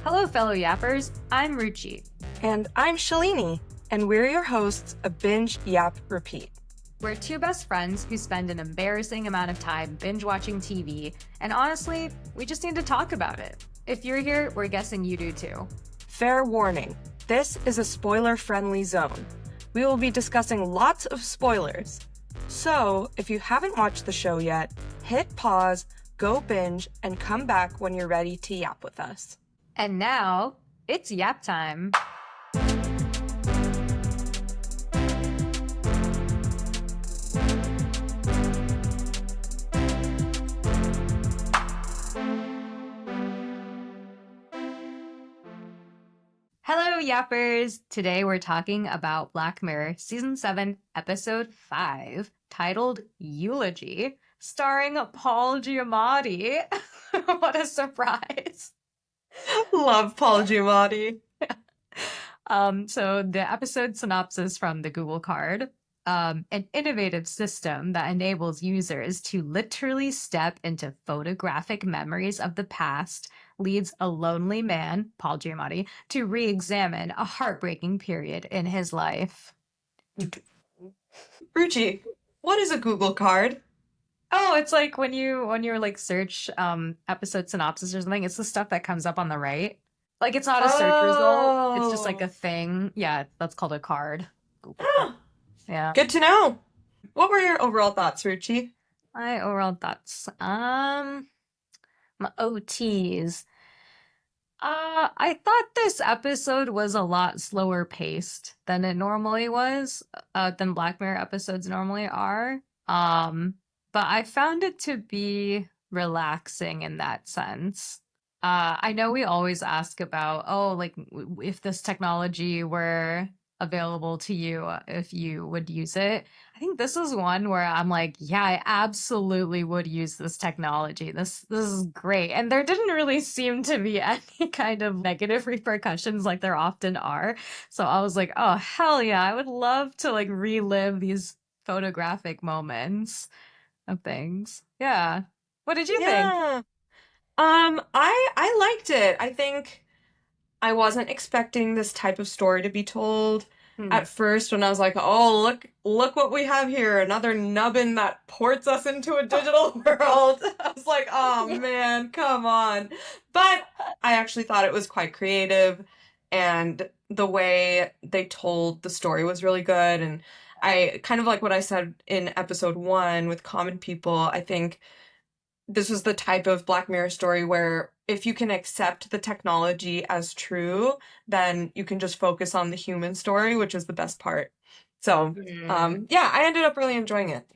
Hello, fellow yappers. I'm Ruchi. And I'm Shalini, and we're your hosts of Binge Yap Repeat. We're two best friends who spend an embarrassing amount of time binge watching TV, and honestly, we just need to talk about it. If you're here, we're guessing you do too. Fair warning, this is a spoiler-friendly zone. We will be discussing lots of spoilers. So, if you haven't watched the show yet, hit pause, go binge, and come back when you're ready to yap with us. And now, it's yap time. Hello, yappers! Today we're talking about Black Mirror Season 7, Episode 5, titled Eulogy, starring Paul Giamatti. What a surprise! Love Paul Giamatti. So the episode synopsis from the Google card. An innovative system that enables users to literally step into photographic memories of the past leads a lonely man, Paul Giamatti, to re-examine a heartbreaking period in his life. Ruchi, what is a Google card? Oh, it's like when you like search episode synopsis or something, it's the stuff that comes up on the right. Like it's not a search result, it's just like a thing. Yeah, that's called a card. Google card. Yeah. Good to know. What were your overall thoughts, Ruchi? My overall thoughts. My OTs. I thought this episode was a lot slower paced than it normally was, than Black Mirror episodes normally are. But I found it to be relaxing in that sense. I know we always ask about, if this technology were available to you, if you would use it. I think this is one where I'm like, yeah, I absolutely would use this technology. This is great. And there didn't really seem to be any kind of negative repercussions like there often are. So I was like, oh, hell yeah, I would love to like relive these photographic moments of things. Yeah. What did you think? I liked it. I think I wasn't expecting this type of story to be told at first when I was like, oh, look what we have here, another nubbin that ports us into a digital world. I was like, oh man, come on. But I actually thought it was quite creative, and the way they told the story was really good. And I kind of like what I said in episode 1 with Common People. I think this was the type of Black Mirror story where if you can accept the technology as true, then you can just focus on the human story, which is the best part. So, yeah, I ended up really enjoying it.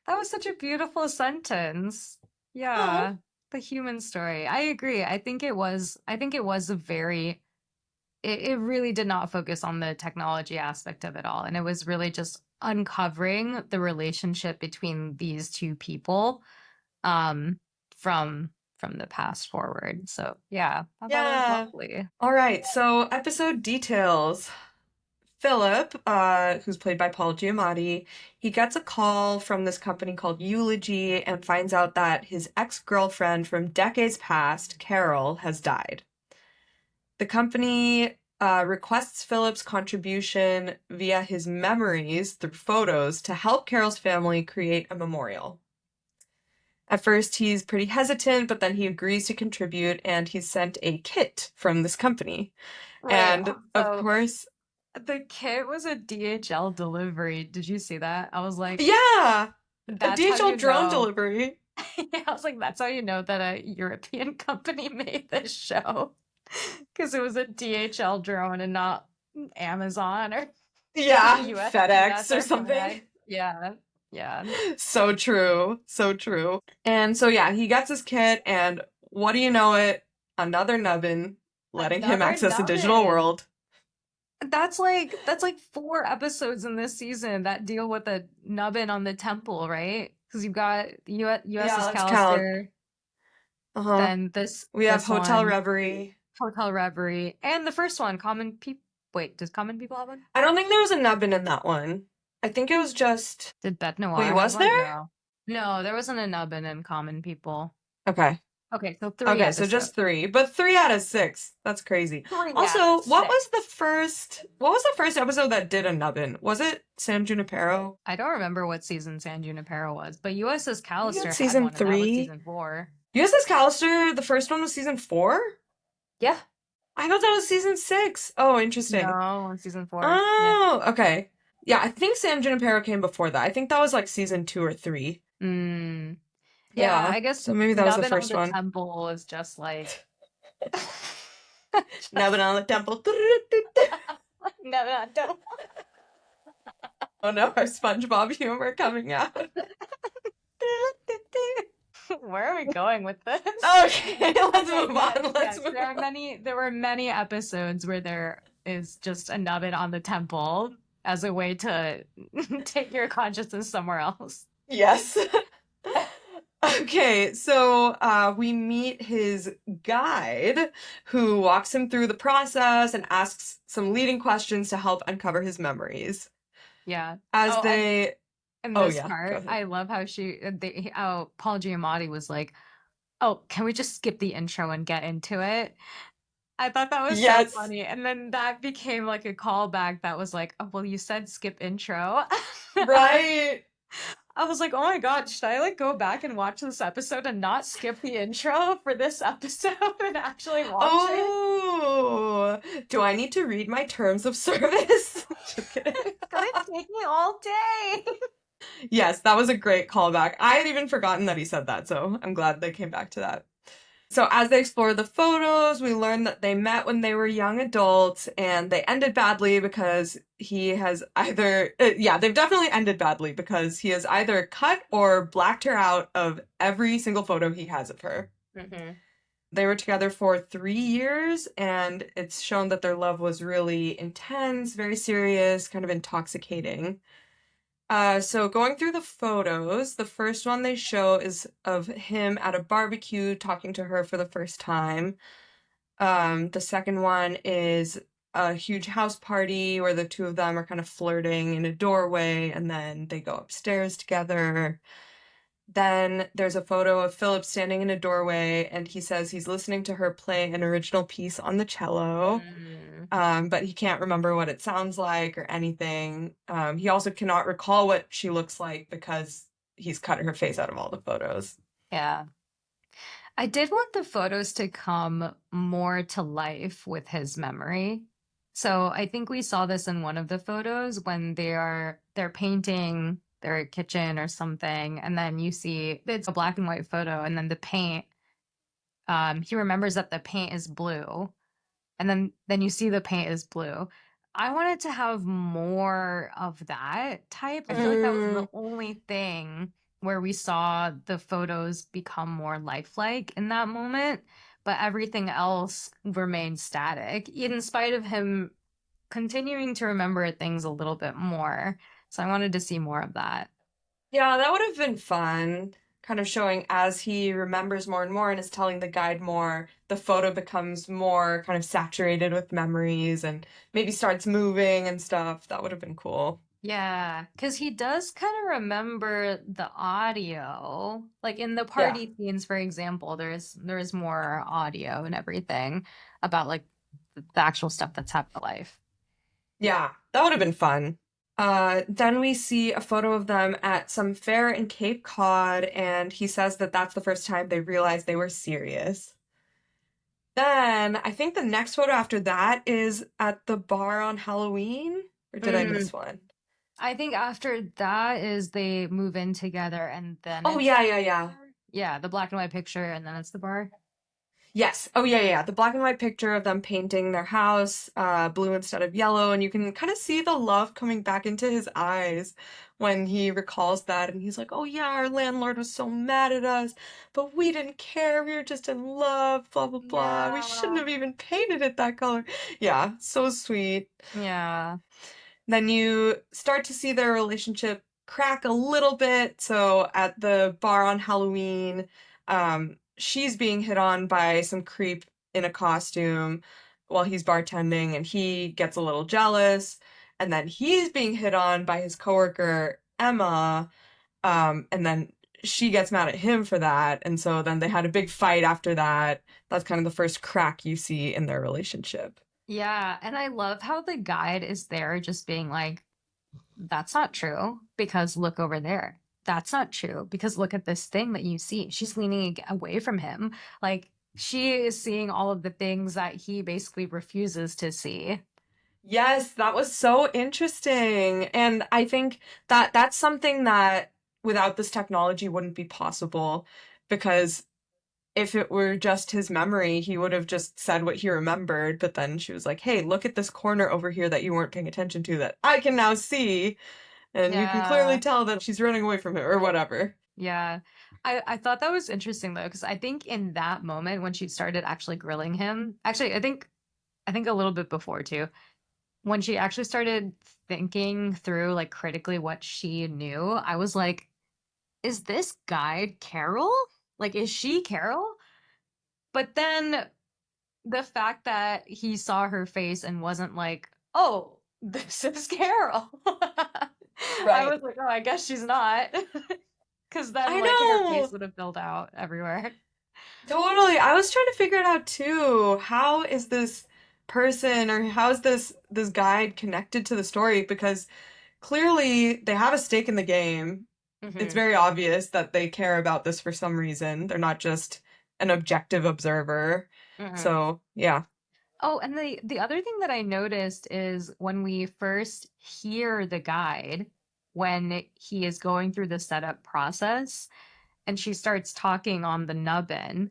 That was such a beautiful sentence. Yeah, the human story. I agree. I think it was a very, it really did not focus on the technology aspect of it all. And it was really just uncovering the relationship between these two people from the past forward. So yeah, I thought it was lovely. All right, so episode details. Philip, who's played by Paul Giamatti, he gets a call from this company called Eulogy and finds out that his ex-girlfriend from decades past, Carol, has died. The company requests Philip's contribution via his memories through photos to help Carol's family create a memorial. At first, he's pretty hesitant, but then he agrees to contribute, and he's sent a kit from this company. Right. And of course, the kit was a DHL delivery. Did you see that? I was like, yeah, a that's how DHL you drone know. delivery. Yeah, I was like, that's how you know that a European company made this show. Because it was a DHL drone and not Amazon or FedEx or something. Yeah. So true. So true. And so, yeah, he gets his kit, and what do you know it? Another nubbin letting him access the digital world. That's like 4 episodes in this season that deal with a nubbin on the temple, right? Because you've got USS Callister. Then we have Hotel one, Reverie. Hotel Reverie. And the first one, Common People. Wait, does Common People have one? I don't think there was a nubbin in that one. I think it was just... Did Beth Noir Wait, was there? No, there wasn't a nubbin in Common People. Okay. Okay, so three Okay, so episodes. just three, but 3 out of 6. That's crazy. 3 out of Also, six. what was the first episode that did a nubbin? Was it San Junipero? I don't remember what season San Junipero was, but USS Maybe Callister that's had season one, and that was 3. season 4. USS Callister, the first one was season 4? Yeah. I thought that was season 6. Oh, interesting. No, season 4. Yeah. Oh, okay. Yeah, I think San Junipero came before that. I think that was like season 2 or 3. Mm. Yeah, Yeah, I guess so maybe that was the Nubbin on first the one. Temple is just like Nubbin just on the temple. Nubbin on Temple. Oh no, our SpongeBob humor coming out. Where are we going with this? Okay, let's Okay, move yes, on. Let's yes. move on. There were many episodes where there is just a nubbin on the temple as a way to take your consciousness somewhere else. Yes. Okay, so we meet his guide who walks him through the process and asks some leading questions to help uncover his memories. Yeah. As Oh, and they, in oh this yeah, go part, ahead. I love how Paul Giamatti was like, "Oh, can we just skip the intro and get into it?" I thought that was so Yes, funny. And then that became like a callback that was like, "Oh, well, you said skip intro." right. I was like, "Oh my God, should I like go back and watch this episode and not skip the intro for this episode and actually watch it?" Oh, do I need to read my terms of service? Just kidding. It's gonna take me all day. Yes, that was a great callback. I had even forgotten that he said that, so I'm glad they came back to that. So as they explore the photos, we learn that they met when they were young adults and they ended badly because he has either, yeah, they've definitely ended badly because he has either cut or blacked her out of every single photo he has of her. Mm-hmm. They were together for 3 years, and it's shown that their love was really intense, very serious, kind of intoxicating. So going through the photos, the first one they show is of him at a barbecue talking to her for the first time. The second one is a huge house party where the two of them are kind of flirting in a doorway, and then they go upstairs together. Then there's a photo of Philip standing in a doorway, and he says he's listening to her play an original piece on the cello, Mm, but he can't remember what it sounds like or anything. He also cannot recall what she looks like because he's cut her face out of all the photos. yeah. I did want the photos to come more to life with his memory. So I think we saw this in one of the photos when they're painting their kitchen or something, and then you see it's a black and white photo, and then the paint, he remembers that the paint is blue, and then you see the paint is blue. I wanted to have more of that type. I feel like that was the Mm, only thing where we saw the photos become more lifelike in that moment, but everything else remained static, in spite of him continuing to remember things a little bit more. So I wanted to see more of that. yeah, that would have been fun. Kind of showing as he remembers more and more and is telling the guide more, the photo becomes more kind of saturated with memories and maybe starts moving and stuff. That would have been cool. Yeah, because he does kind of remember the audio. Like in the Yeah. party scenes, for example, there's more audio and everything about like the actual stuff that's happened in life. Yeah, that would have been fun. Then we see a photo of them at some fair in Cape Cod, and he says that that's the first time they realized they were serious. Then I think the next photo after that is at the bar on Halloween, or did I Mm, miss one? I think after that is they move in together and then Oh, it's yeah, yeah, yeah. yeah, the black and white picture and then it's the bar. Yes. Oh, yeah, yeah, yeah. The black and white picture of them painting their house blue instead of yellow, and you can kind of see the love coming back into his eyes when he recalls that, and he's like, "Oh yeah, our landlord was so mad at us, but we didn't care. We were just in love. Blah blah blah. We shouldn't Yeah. have even painted it that color." Yeah, so sweet. Yeah. Then you start to see their relationship crack a little bit. So at the bar on Halloween, she's being hit on by some creep in a costume while he's bartending, and he gets a little jealous. And then he's being hit on by his coworker, Emma, and then she gets mad at him for that, and so then they had a big fight after that. That's kind of the first crack you see in their relationship. Yeah, and I love how the guide is there just being like, that's not true because look over there. That's not true because look at this thing that you see. She's leaning away from him. Like she is seeing all of the things that he basically refuses to see. Yes, that was so interesting. And I think that that's something that without this technology wouldn't be possible because if it were just his memory, he would have just said what he remembered. But then she was like, hey, look at this corner over here that you weren't paying attention to that I can now see. And you can clearly Yeah. tell that she's running away from him or whatever. Yeah. I thought that was interesting though, because I think in that moment when she started actually grilling him, actually I think a little bit before too, when she actually started thinking through like critically what she knew, I was like, is this guide Carol? Like, is she Carol? But then the fact that he saw her face and wasn't like, oh, this is Carol. I Right. was like, oh, I guess she's not. Because then, I like, her face know. would have filled out everywhere. Totally. I was trying to figure it out too. How is this person or how is this guide connected to the story? Because clearly they have a stake in the game. It's Hmm. very obvious that they care about this for some reason. They're not just an objective observer. Hmm. So, yeah. Oh, and the other thing that I noticed is when we first hear the guide, when he is going through the setup process, and she starts talking on the nubbin,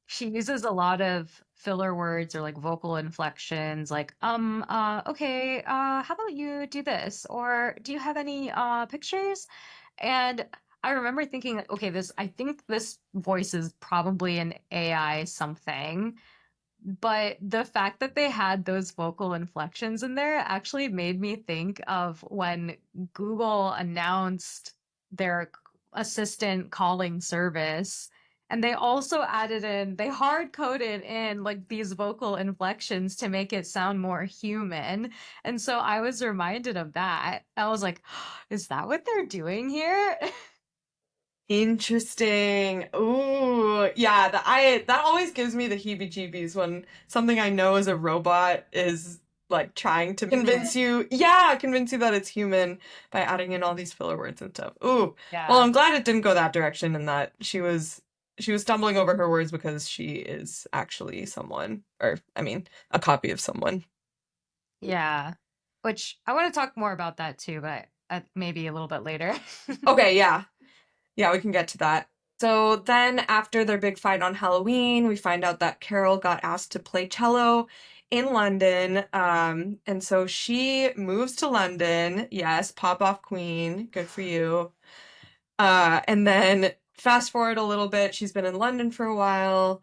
she uses a lot of filler words or like vocal inflections, like, okay, how about you do this? Or do you have any pictures? And I remember thinking, like, okay, I think this voice is probably an AI something, but the fact that they had those vocal inflections in there actually made me think of when Google announced their assistant calling service. And they also they hard coded in like these vocal inflections to make it sound more human. And so I was reminded of that. I was like, is that what they're doing here? Interesting. Ooh, yeah, that always gives me the heebie-jeebies when something I know is a robot is like trying to convince Human. you, yeah, convince you that it's human by adding in all these filler words and stuff. Ooh. Well, Yeah. I'm glad it didn't go that direction and that she was stumbling over her words because she is actually someone, or I mean, a copy of someone. Yeah. Which I want to talk more about that too, but maybe a little bit later. Okay, yeah. Yeah, we can get to that. So then, after their big fight on Halloween, we find out that Carol got asked to play cello in London. And so she moves to London. Yes, pop off queen. Good for you. And then fast forward a little bit, she's been in London for a while.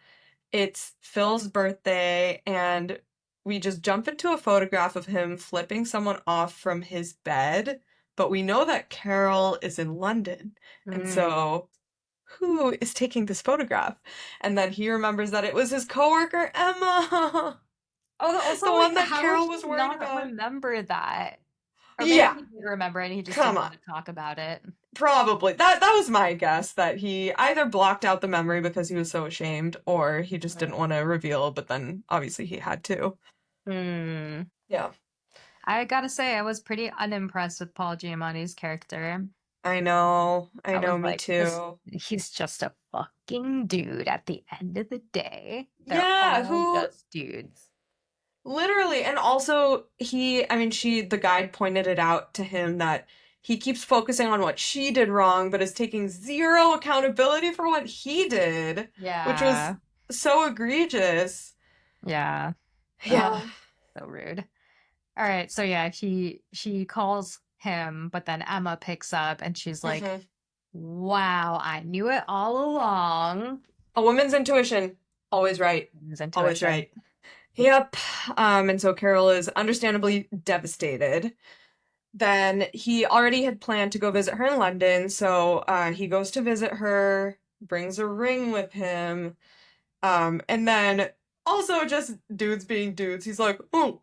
It's Phil's birthday, and we just jump into a photograph of him flipping someone off from his bed. But we know that Carol is in London. And Mm. so who is taking this photograph? And then he remembers that it was his coworker, Emma, Oh, also, the like, one that how would Carol he was worried not about. remember that? Or maybe Yeah, he did remember and he just come didn't on. want to talk about it. Probably. That was my guess, that he either blocked out the memory because he was so ashamed, or he just didn't want to reveal, but then obviously he had to. Hmm. Yeah. I gotta say, I was pretty unimpressed with Paul Giamatti's character. I I know, was me like, too. he's just a fucking dude at the end of the day. They're Yeah, all who just dudes. literally, and also I mean, the guide pointed it out to him that he keeps focusing on what she did wrong, but is taking zero accountability for what he did, which was Yeah. so egregious. Yeah. Yeah. Ugh, so rude. All right, so yeah, she calls him, but then Emma picks up and she's like, Hmm. "Wow, I knew it all along." A woman's intuition, always right. His Always intuition. right. Yep. And so Carol is understandably devastated. Then he already had planned to go visit her in London, so he goes to visit her, brings a ring with him, and then also just dudes being dudes. He's like, "Oh,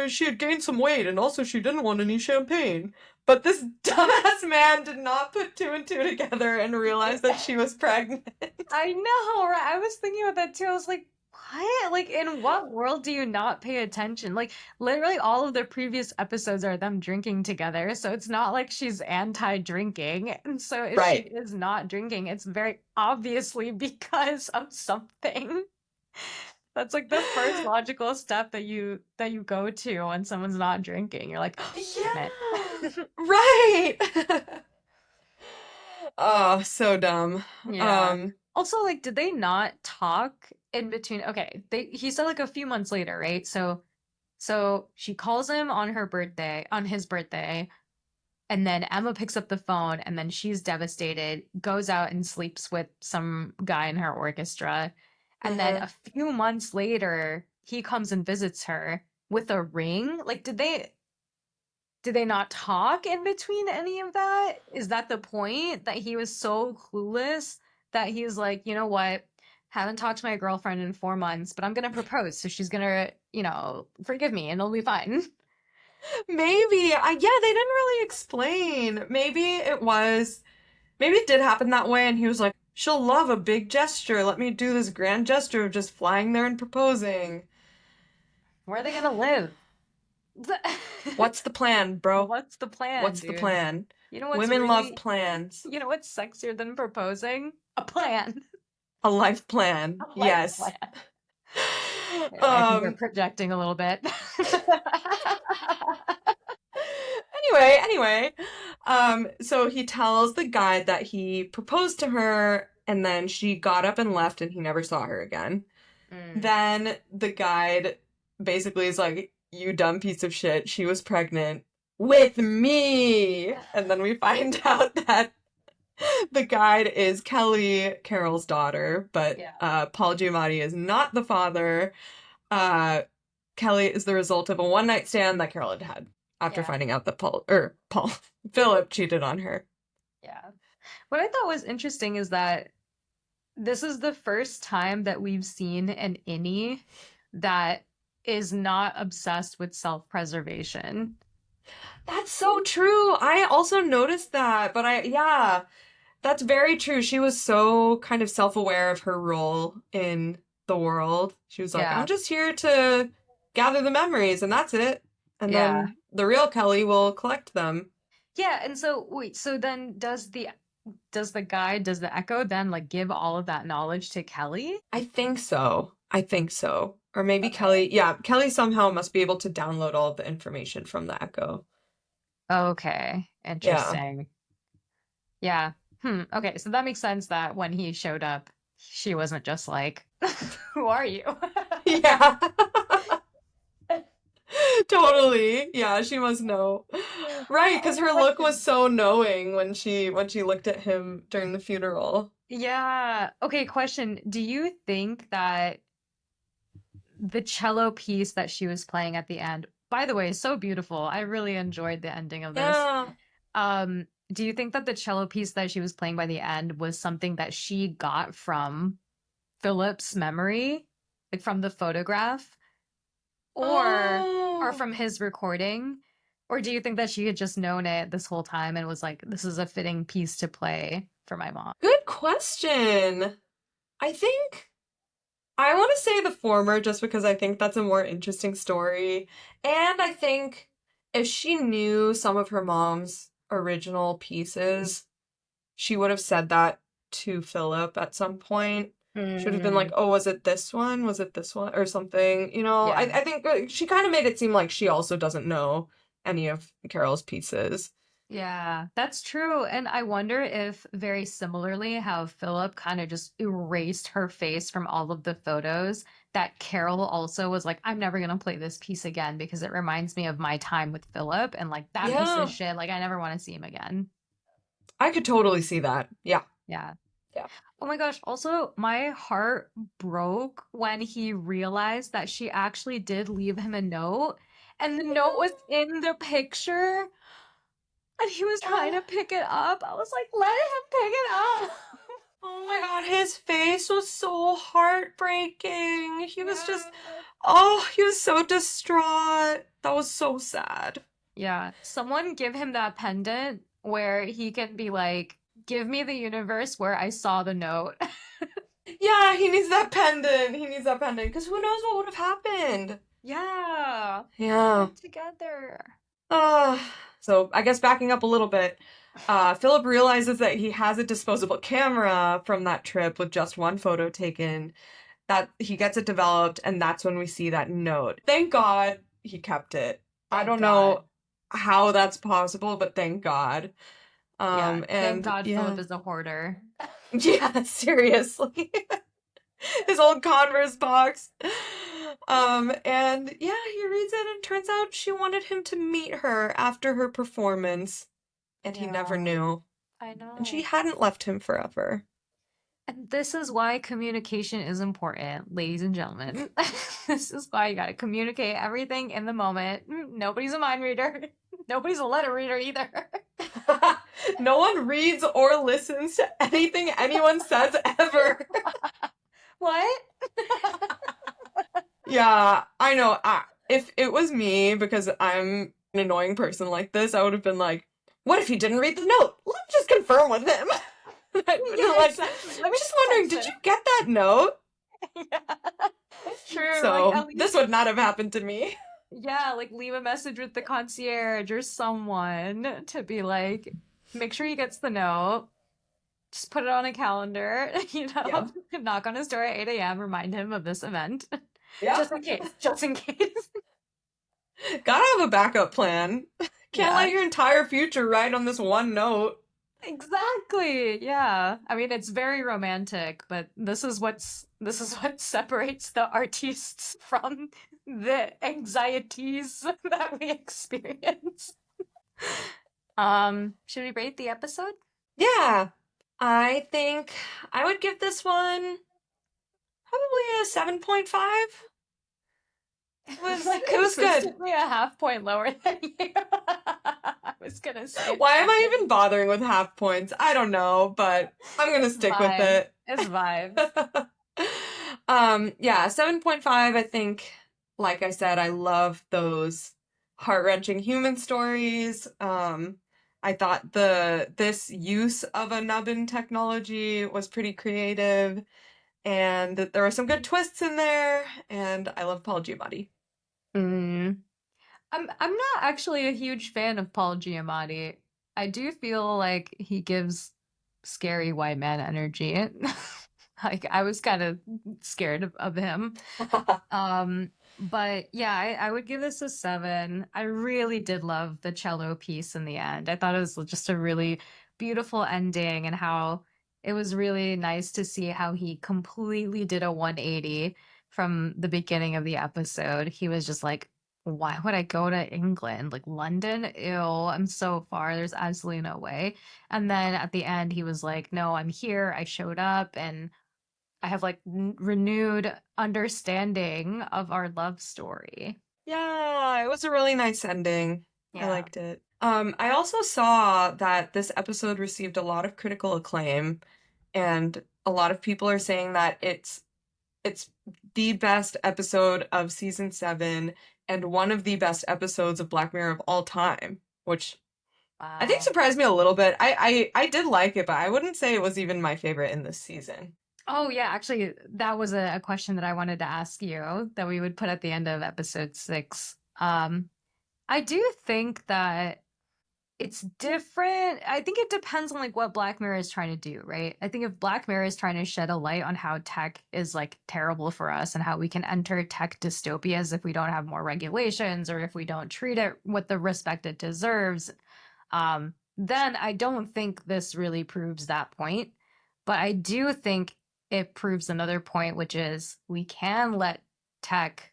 she had gained some weight and also she didn't want any champagne. But this dumbass man did not put two and two together and realize that she was pregnant. I know, right? I was thinking about that too. I was like, what? Like, in what world do you not pay attention? Like, literally all of the previous episodes are them drinking together, so it's not like she's anti-drinking. And so if she Right. is not drinking, it's very obviously because of something. That's like the first logical step that you go to when someone's not drinking. You're like, oh, damn Yeah. it. Right. Oh, so dumb. Yeah. Um, Also, like, did they not talk in between? Okay, he said like a few months later, right? So she calls him on his birthday, and then Emma picks up the phone, and then she's devastated, goes out and sleeps with some guy in her orchestra. And then mhm. a few months later, he comes and visits her with a ring. Like, did they not talk in between any of that? Is that the point that he was so clueless that he's like, you know what? Haven't talked to my girlfriend in 4 months, but I'm gonna propose, so she's gonna, forgive me and it'll be fine. Maybe. Yeah, they didn't really explain. Maybe it did happen that way, and he was like, she'll love a big gesture. Let me do this grand gesture of just flying there and proposing. Where are they gonna live? What's the plan, bro? What's the plan, What's the dude? plan? You know what's Women love really, plans. you know what's sexier than proposing? A plan. A life plan. A life Yes. plan. Anyway, I think we're Um, projecting a little bit. anyway, so he tells the guide that he proposed to her and then she got up and left and he never saw her again. Mm, Then the guide basically is like, you dumb piece of shit, she was pregnant with me. And then we find out that the guide is Kelly, Carol's daughter, but yeah, Paul Giamatti is not the father. Uh, Kelly is the result of a one night stand that Carol had had after yeah, finding out that Philip cheated on her. yeah. What I thought was interesting is that this is the first time that we've seen an innie that is not obsessed with self-preservation. That's so true. I also noticed that, but yeah, that's very true. She was so kind of self aware of her role in the world. She was like, I'm Yeah, just here to gather the memories, and that's it. And yeah. then the real Kelly will collect them. Yeah, and so wait, so then does the Echo then like give all of that knowledge to Kelly? I think so. I think so. Or maybe Okay. Kelly, yeah, Kelly somehow must be able to download all of the information from the Echo. Okay. Yeah. Interesting. Yeah. Okay, so that makes sense that when he showed up, she wasn't just like, "Who are you?" Yeah. Totally. Yeah, she must know. Right, because her look was Question. so knowing when she looked at him during the funeral. Yeah. Okay, question. Do you think that the cello piece that she was playing at the end, by the way, is so beautiful. I really enjoyed the ending of this. Yeah. Do you think that the cello piece that she was playing by the end was something that she got from Philip's memory, like from the photograph, or Oh, from his recording? Or do you think that she had just known it this whole time and was like, this is a fitting piece to play for my mom? good question. I think I want to say the former just because I think that's a more interesting story. And I think if she knew some of her mom's original pieces, she would have said that to Philip at some point. She would have been like, Mm, oh, was it this one? Was it this one? Or something. yeah. I think she kind of made it seem like she also doesn't know any of Carol's pieces. Yeah, that's true. And I wonder if very similarly how Philip kind of just erased her face from all of the photos, that Carol also was like, I'm never gonna play this piece again because it reminds me of my time with Philip and like that piece of Yeah, shit, like I never want to see him again. I could totally see that. Yeah, Yeah. yeah. Oh my gosh, also my heart broke when he realized that she actually did leave him a note and the note was in the picture. And he was trying Yeah. to pick it up. I was like, let him pick it up. Oh my God, his face was so heartbreaking. He was just, Yeah. Oh, he was so distraught. That was so sad. Yeah, someone give him that pendant where he can be like, give me the universe where I saw the note. Yeah, he needs that pendant. He needs that pendant because who knows what would have happened. Yeah, Yeah. get together. Uh, so I guess backing up a little bit, Philip realizes that he has a disposable camera from that trip with just one photo taken, that he gets it developed, and that's when we see that note. Thank God he kept it. I Thank don't God. know how that's possible, but thank God. Yeah, thank And God Philip yeah. is a hoarder. Yeah, seriously. His old Converse box. And yeah, he reads it and turns out she wanted him to meet her after her performance, and he never Yeah, knew. I And she know. hadn't left him forever. And this is why communication is important, ladies and gentlemen. This is why you gotta communicate everything in the moment. Nobody's a mind reader. Nobody's a letter reader either. No one reads or listens to anything anyone says ever. What? Yeah, I know. If it was me, because I'm an annoying person like this, I would have been like, what if he didn't read the note? Let's just confirm with him. Yeah, Like, exactly. Let I'm me just just wondering, text did you him. get that note? Yeah. True. Like So at this least, would not have happened to me. yeah, like leave a message with the concierge or someone to be like, make sure he gets the note. Just put it on a calendar, Yep. knock on his door at 8 a.m., remind him of this event. Yep. Just in case. Just in case. Gotta have a backup plan. Can't Yeah. let your entire future ride on this one note. Exactly. Yeah. I mean, it's very romantic, but this is what separates the artists from the anxieties that we experience. Should we rate the episode? Yeah. I think I would give this one probably a 7.5. It was Like it was good. consistently a half point lower than you. I was gonna say Why am I 7. even bothering with half points? I don't know, but I'm gonna It's stick with vibes. it. It's vibes. Yeah, 7.5, I think, like I said, I love those heart-wrenching human stories. I thought this use of a nubbin technology was pretty creative, and that there were some good twists in there, and I love Paul Giamatti. Mm. I'm not actually a huge fan of Paul Giamatti. I do feel like he gives scary white man energy. Like I was kind of scared of him. But yeah, I would give this a 7. I really did love the cello piece in the end. I thought it was just a really beautiful ending and how it was really nice to see how he completely did a 180 from the beginning of the episode. He was just like, why would I go to England? Like London? Ew, I'm so far. There's absolutely no way. And then at the end, he was like, no, I'm here. I showed up and I have like renewed understanding of our love story. Yeah, it was a really nice ending. I Yeah. liked it. I also saw that this episode received a lot of critical acclaim, and a lot of people are saying that it's the best episode of season 7 and one of the best episodes of Black Mirror of all time, which I think Wow. surprised me a little bit. I did like it, but I wouldn't say it was even my favorite in this season. Oh, yeah. Actually, that was a question that I wanted to ask you that we would put at the end of episode 6. I do think that it's different. I think it depends on like what Black Mirror is trying to do, right? I think if Black Mirror is trying to shed a light on how tech is like terrible for us and how we can enter tech dystopias if we don't have more regulations or if we don't treat it with the respect it deserves, then I don't think this really proves that point. But I do think it proves another point, which is we can let tech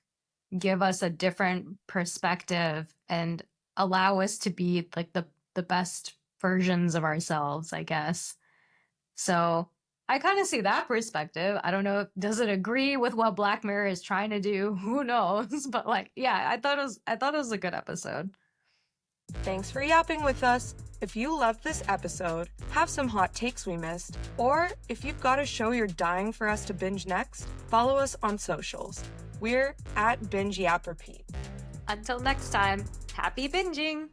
give us a different perspective and allow us to be like the best versions of ourselves, I guess. So I kind of see that perspective. I don't know, does it agree with what Black Mirror is trying to do? Who knows? But like, yeah, I thought it was a good episode. Thanks for yapping with us. If you loved this episode, have some hot takes we missed, or if you've got a show you're dying for us to binge next, follow us on socials. We're at Binge Yap Repeat. Until next time, happy binging!